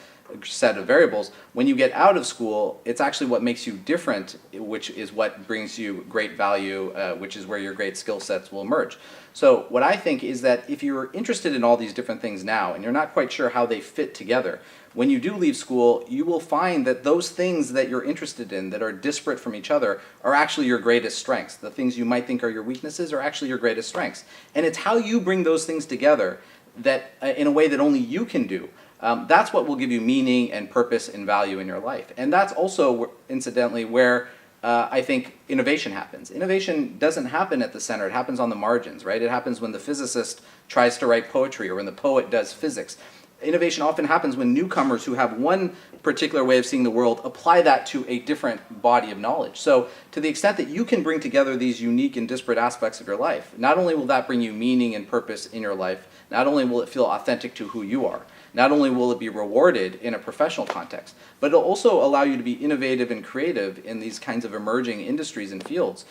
set of variables. When you get out of school, it's actually what makes you different, which is what brings you great value, which is where your great skill sets will emerge. So what I think is that if you're interested in all these different things now and you're not quite sure how they fit together, when you do leave school, you will find that those things that you're interested in that are disparate from each other are actually your greatest strengths. The things you might think are your weaknesses are actually your greatest strengths. And it's how you bring those things together that in a way that only you can do. That's what will give you meaning and purpose and value in your life. And that's also, incidentally, where I think innovation happens. Innovation doesn't happen at the center. It happens on the margins, right? It happens when the physicist tries to write poetry or when the poet does physics. Innovation often happens when newcomers who have one particular way of seeing the world apply that to a different body of knowledge. So to the extent that you can bring together these unique and disparate aspects of your life, not only will that bring you meaning and purpose in your life, not only will it feel authentic to who you are, not only will it be rewarded in a professional context, but it'll also allow you to be innovative and creative in these kinds of emerging industries and fields,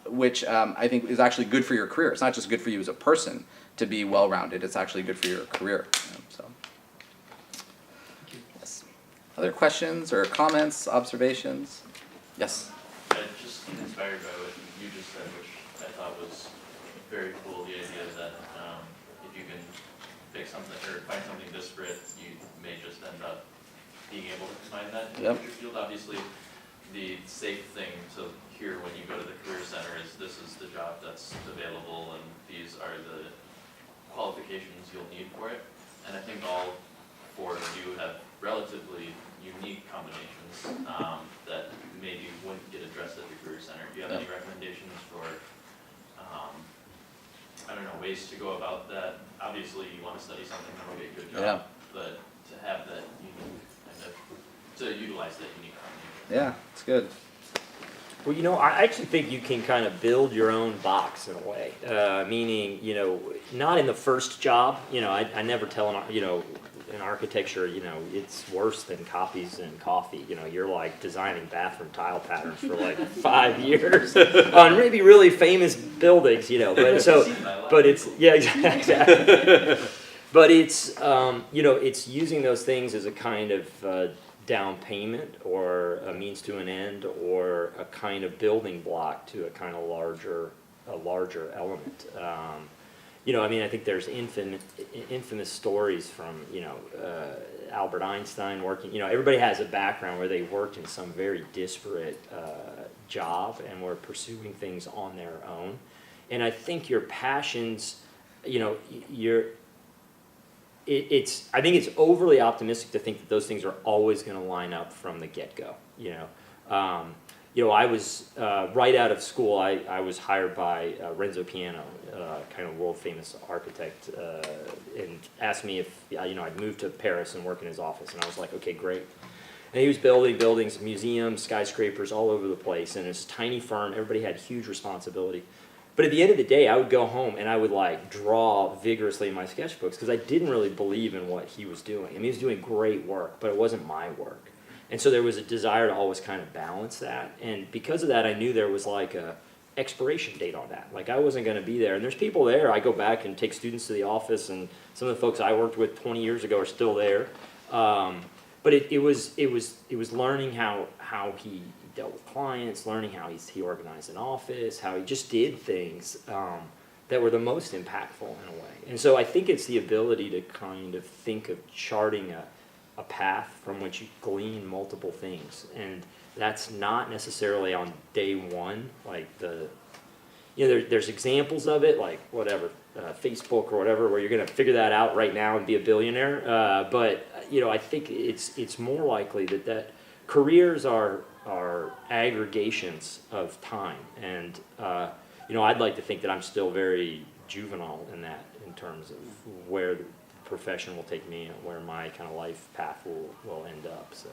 which I think is actually good for your career. It's not just good for you as a person to be well-rounded, it's actually good for your career. So. Yes. Other questions or comments, observations? Yes? Just inspired by what you just said, which I thought was very cool, the idea that if you can pick something or find something disparate, you may just end up being able to combine that in Yep. your field. Obviously, the safe thing to hear when you go to the Career Center is this is the job that's available and these are the qualifications you'll need for it. And I think all four of you have relatively unique combinations that maybe wouldn't get addressed at the Career Center. Do you have any recommendations for, I don't know, ways to go about that? Obviously, you want to study something that'll get a good job, but to have that unique kind of, to utilize that unique combination. Yeah, it's good. Well, you know, I actually think you can kind of build your own box in a way. Meaning, you know, not in the first job. You know, I never tell in architecture, you know, it's worse than copies and coffee. You know, you're like designing bathroom tile patterns for like 5 years on maybe really famous buildings. You know, but it's exactly. But it's you know, it's using those things as a kind of down payment or a means to an end or a kind of building block to a kind of larger element. You know, I mean, I think there's infamous stories from, you know, Albert Einstein working, you know, everybody has a background where they worked in some very disparate job and were pursuing things on their own. And I think your passions, you know, I think it's overly optimistic to think that those things are always going to line up from the get-go. You know, I was right out of school. I was hired by Renzo Piano, kind of world famous architect, and asked me if you know I'd move to Paris and work in his office, and I was like, okay, great. And he was building buildings, museums, skyscrapers all over the place, and it's a tiny firm. Everybody had huge responsibility. But at the end of the day, I would go home and I would like draw vigorously in my sketchbooks because I didn't really believe in what he was doing. I mean, he was doing great work, but it wasn't my work. And so there was a desire to always kind of balance that. And because of that, I knew there was like a expiration date on that. Like I wasn't going to be there. And there's people there. I go back and take students to the office, and some of the folks I worked with 20 years ago are still there. But it was learning how he dealt with clients, learning how he organized an office, how he just did things that were the most impactful in a way. And so I think it's the ability to kind of think of charting a path from which you glean multiple things. And that's not necessarily on day one, like there's examples of it, like whatever, Facebook or whatever, where you're going to figure that out right now and be a billionaire. But you know, I think it's more likely that careers are aggregations of time, and you know, I'd like to think that I'm still very juvenile in that, in terms of where the profession will take me and where my kind of life path will end up. So.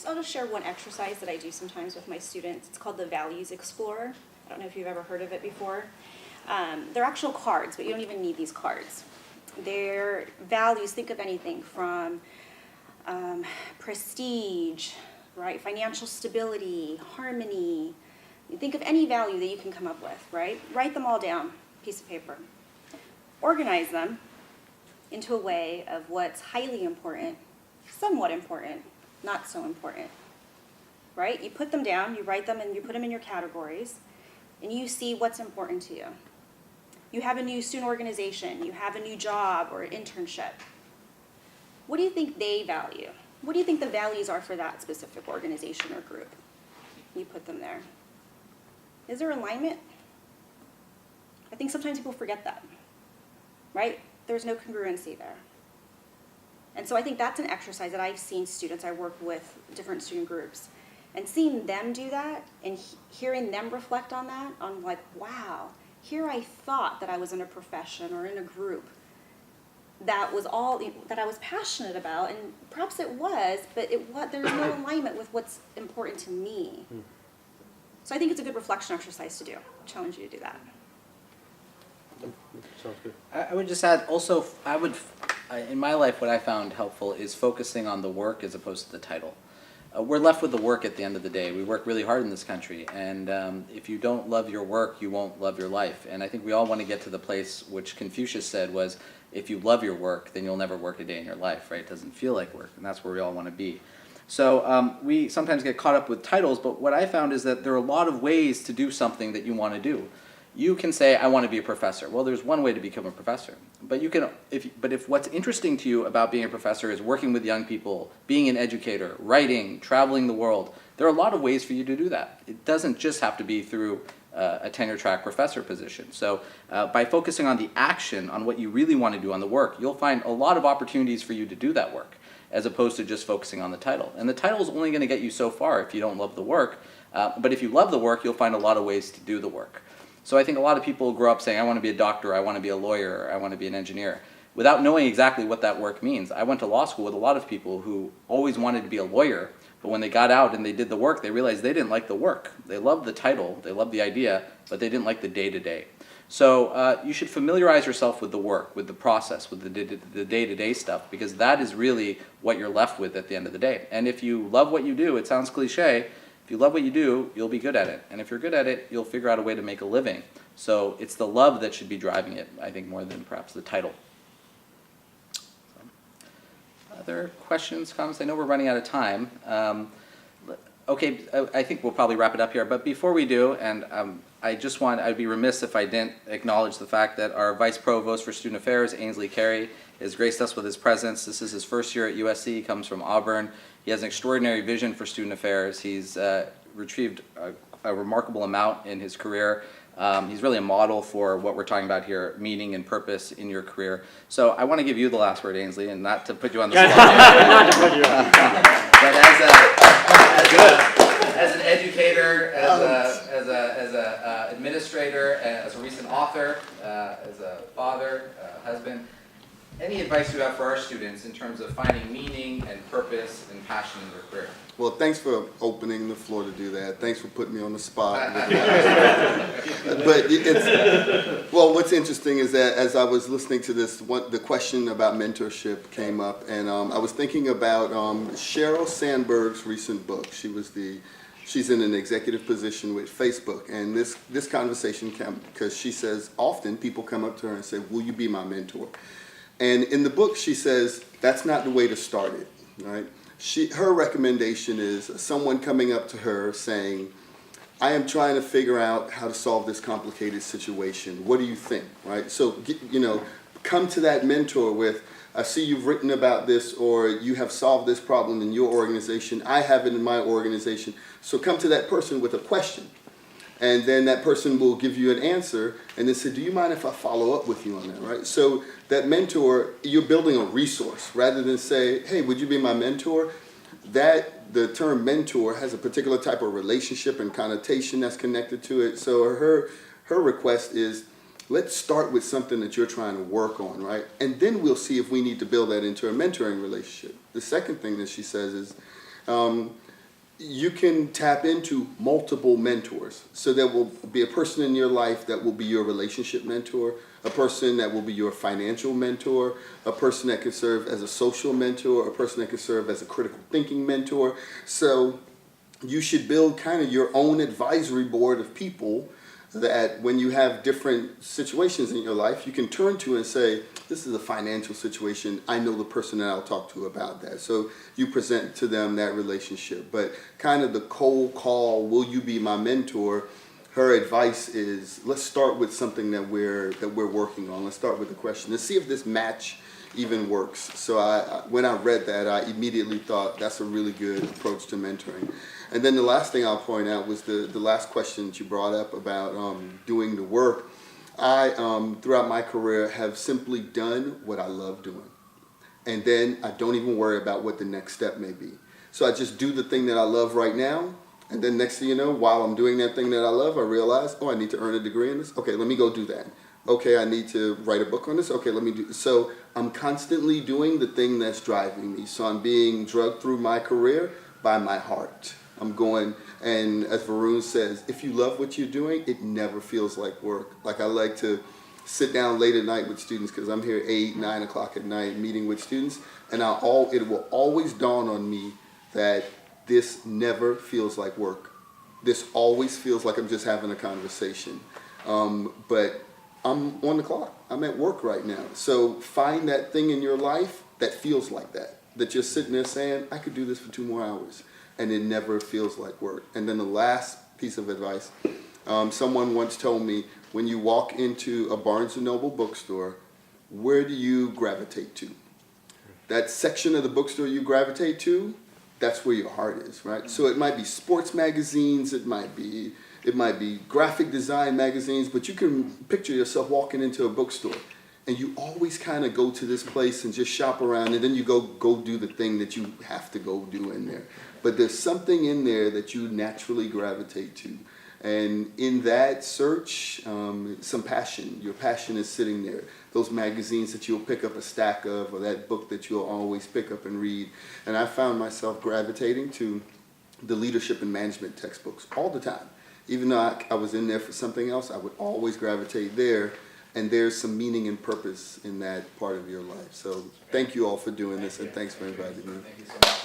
I'll just share one exercise that I do sometimes with my students. It's called the Values Explorer. I don't know if you've ever heard of it before. They're actual cards, but you don't even need these cards. They're values. Think of anything from prestige, right? Financial stability, harmony. You think of any value that you can come up with, right? Write them all down, piece of paper. Organize them into a way of what's highly important, somewhat important, not so important, right? You put them down, you write them, and you put them in your categories, and you see what's important to you. You have a new student organization, you have a new job or an internship. What do you think they value? What do you think the values are for that specific organization or group? You put them there. Is there alignment? I think sometimes people forget that, right? There's no congruency there. And so I think that's an exercise that I've seen students, I work with different student groups, and seeing them do that and hearing them reflect on that, on like, wow, here I thought that I was in a profession or in a group that was all that I was passionate about, and perhaps it was, but there's no alignment with what's important to me. So I think it's a good reflection exercise to do. I challenge you to do that. Sounds good. I would just add also, in my life, what I found helpful is focusing on the work as opposed to the title. We're left with the work at the end of the day. We work really hard in this country, and if you don't love your work, you won't love your life. And I think we all want to get to the place which Confucius said was, if you love your work, then you'll never work a day in your life, right? It doesn't feel like work, and that's where we all want to be. So we sometimes get caught up with titles, but what I found is that there are a lot of ways to do something that you want to do. You can say, I want to be a professor. Well, there's one way to become a professor. But you can, if what's interesting to you about being a professor is working with young people, being an educator, writing, traveling the world, there are a lot of ways for you to do that. It doesn't just have to be through a tenure-track professor position. So by focusing on the action, on what you really want to do on the work, you'll find a lot of opportunities for you to do that work, as opposed to just focusing on the title. And the title is only going to get you so far if you don't love the work. But if you love the work, you'll find a lot of ways to do the work. So I think a lot of people grow up saying, I want to be a doctor, I want to be a lawyer, I want to be an engineer, without knowing exactly what that work means. I went to law school with a lot of people who always wanted to be a lawyer, but when they got out and they did the work, they realized they didn't like the work. They loved the title, they loved the idea, but they didn't like the day-to-day. So you should familiarize yourself with the work, with the process, with the day-to-day stuff, because that is really what you're left with at the end of the day. And if you love what you do, it sounds cliche, if you love what you do, you'll be good at it. And if you're good at it, you'll figure out a way to make a living. So it's the love that should be driving it, I think, more than perhaps the title. Other questions, comments? I know we're running out of time. Okay, I think we'll probably wrap it up here. But before we do, and I'd be remiss if I didn't acknowledge the fact that our Vice Provost for Student Affairs, Ainsley Kerry, has graced us with his presence. This is his first year at USC. He comes from Auburn. He has an extraordinary vision for student affairs. He's retrieved a remarkable amount in his career. He's really a model for what we're talking about here, meaning and purpose in your career. So I want to give you the last word, Ainsley, and not to put you on the spot. But as an educator, as an administrator, as a recent author, as a father, husband, any advice you have for our students in terms of finding meaning and purpose and passion in their career? Well, thanks for opening the floor to do that. Thanks for putting me on the spot. But what's interesting is that as I was listening to this, the question about mentorship came up, and I was thinking about Sheryl Sandberg's recent book. She's in an executive position with Facebook, and this conversation came because she says often people come up to her and say, "Will you be my mentor?" And in the book, she says that's not the way to start it, right? Her recommendation is someone coming up to her saying, I am trying to figure out how to solve this complicated situation. What do you think, right? So, come to that mentor with, I see you've written about this, or you have solved this problem in your organization. I have it in my organization. So come to that person with a question. And then that person will give you an answer and then say, do you mind if I follow up with you on that, right? So that mentor, you're building a resource rather than say, hey, would you be my mentor? The term mentor has a particular type of relationship and connotation that's connected to it. So her request is, let's start with something that you're trying to work on, right? And then we'll see if we need to build that into a mentoring relationship. The second thing that she says is, you can tap into multiple mentors. So there will be a person in your life that will be your relationship mentor, a person that will be your financial mentor, a person that can serve as a social mentor, a person that can serve as a critical thinking mentor. So you should build kind of your own advisory board of people that when you have different situations in your life, you can turn to and say, this is a financial situation. I know the person that I'll talk to about that. So you present to them that relationship. But kind of the cold call, will you be my mentor? Her advice is, let's start with something that we're working on. Let's start with the question. Let's see if this match even works. So when I read that, I immediately thought that's a really good approach to mentoring. And then the last thing I'll point out was the last question that you brought up about doing the work. I, throughout my career, have simply done what I love doing. And then I don't even worry about what the next step may be. So I just do the thing that I love right now. And then next thing you know, while I'm doing that thing that I love, I realize, I need to earn a degree in this. Okay, let me go do that. Okay, I need to write a book on this. Okay, let me do. So I'm constantly doing the thing that's driving me. So I'm being drugged through my career by my heart. I'm going, and as Varun says, if you love what you're doing, it never feels like work. Like I like to sit down late at night with students, because I'm here 8, 9 o'clock at night meeting with students, and it will always dawn on me that this never feels like work. This always feels like I'm just having a conversation. But I'm on the clock. I'm at work right now. So find that thing in your life that feels like that you're sitting there saying, I could do this for 2 more hours. And it never feels like work. And then the last piece of advice, someone once told me, when you walk into a Barnes & Noble bookstore, where do you gravitate to? That section of the bookstore you gravitate to, that's where your heart is, right? So it might be sports magazines, it might be graphic design magazines, but you can picture yourself walking into a bookstore and you always kind of go to this place and just shop around, and then you go do the thing that you have to go do in there. But there's something in there that you naturally gravitate to. And in that search, some passion. Your passion is sitting there. Those magazines that you'll pick up a stack of, or that book that you'll always pick up and read. And I found myself gravitating to the leadership and management textbooks all the time. Even though I was in there for something else, I would always gravitate there. And there's some meaning and purpose in that part of your life. So thank you all for doing this, and thanks for inviting me. Thank you so much.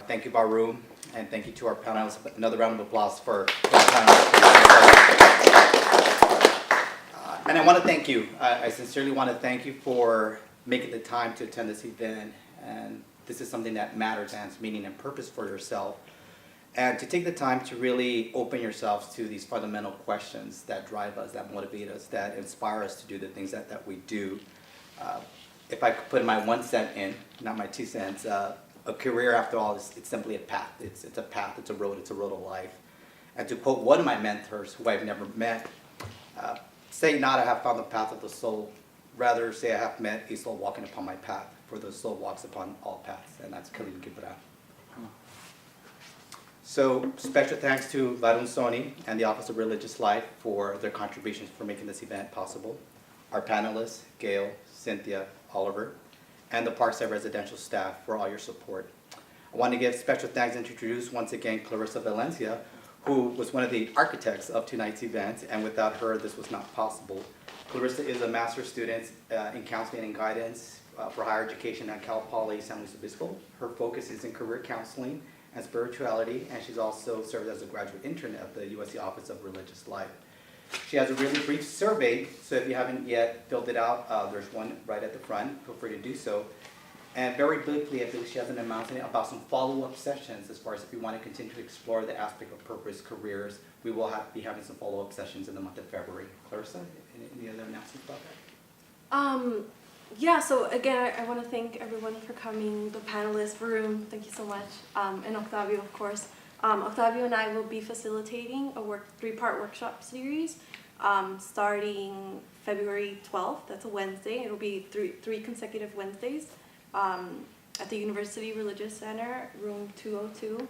Thank you, Barum, and thank you to our panelists. Another round of applause for the panelists. And I want to thank you. I sincerely want to thank you for making the time to attend this event. And this is something that matters and has meaning and purpose for yourself. And to take the time to really open yourselves to these fundamental questions that drive us, that motivate us, that inspire us to do the things that we do. If I could put my 1 cent in, not my 2 cents, a career, after all, it's simply a path. It's a path, it's a road of life. And to quote one of my mentors, who I've never met, say not I have found the path of the soul, rather say I have met a soul walking upon my path, for the soul walks upon all paths, and that's Khalil Gibran. So special thanks to Varun Soni and the Office of Religious Life for their contributions for making this event possible. Our panelists, Gail, Cynthia, Oliver, and the Parkside residential staff for all your support. I want to give special thanks and introduce once again Clarissa Valencia, who was one of the architects of tonight's event, and without her this was not possible. Clarissa is a master's student in counseling and guidance for higher education at Cal Poly San Luis Obispo. Her focus is in career counseling and spirituality, and she's also served as a graduate intern at the USC Office of Religious Life. She has a really brief survey, so if you haven't yet filled it out, there's one right at the front. Feel free to do so. And very briefly, I think she has an announcement about some follow-up sessions as far as if you want to continue to explore the aspect of purpose, careers. We will be having some follow-up sessions in the month of February. Clarissa, any other announcements about that? Yeah, so again, I want to thank everyone for coming, the panelists, Varun, thank you so much, and Octavio, of course. Octavio and I will be facilitating a 3-part workshop series starting February 12th, that's a Wednesday. It'll be three consecutive Wednesdays at the University Religious Center, room 202,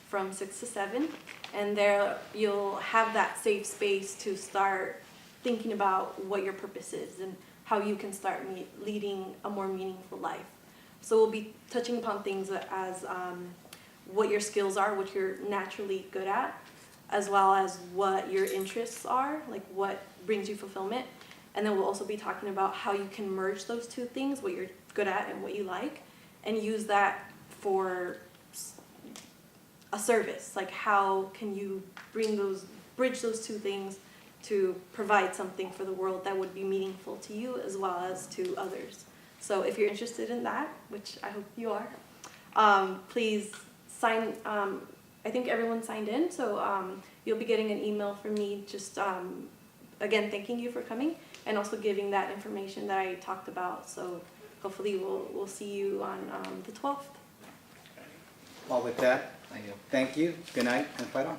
from 6 to 7. And there you'll have that safe space to start thinking about what your purpose is and how you can start leading a more meaningful life. So we'll be touching upon things as what your skills are, what you're naturally good at, as well as what your interests are, like what brings you fulfillment. And then we'll also be talking about how you can merge those two things, what you're good at and what you like, and use that for a service. Like how can you bridge those two things to provide something for the world that would be meaningful to you as well as to others. So if you're interested in that, which I hope you are, please sign. I think everyone signed in, so you'll be getting an email from me just, again, thanking you for coming and also giving that information that I talked about. So hopefully we'll see you on the 12th. Well, with that, thank you. Good night, and fight on.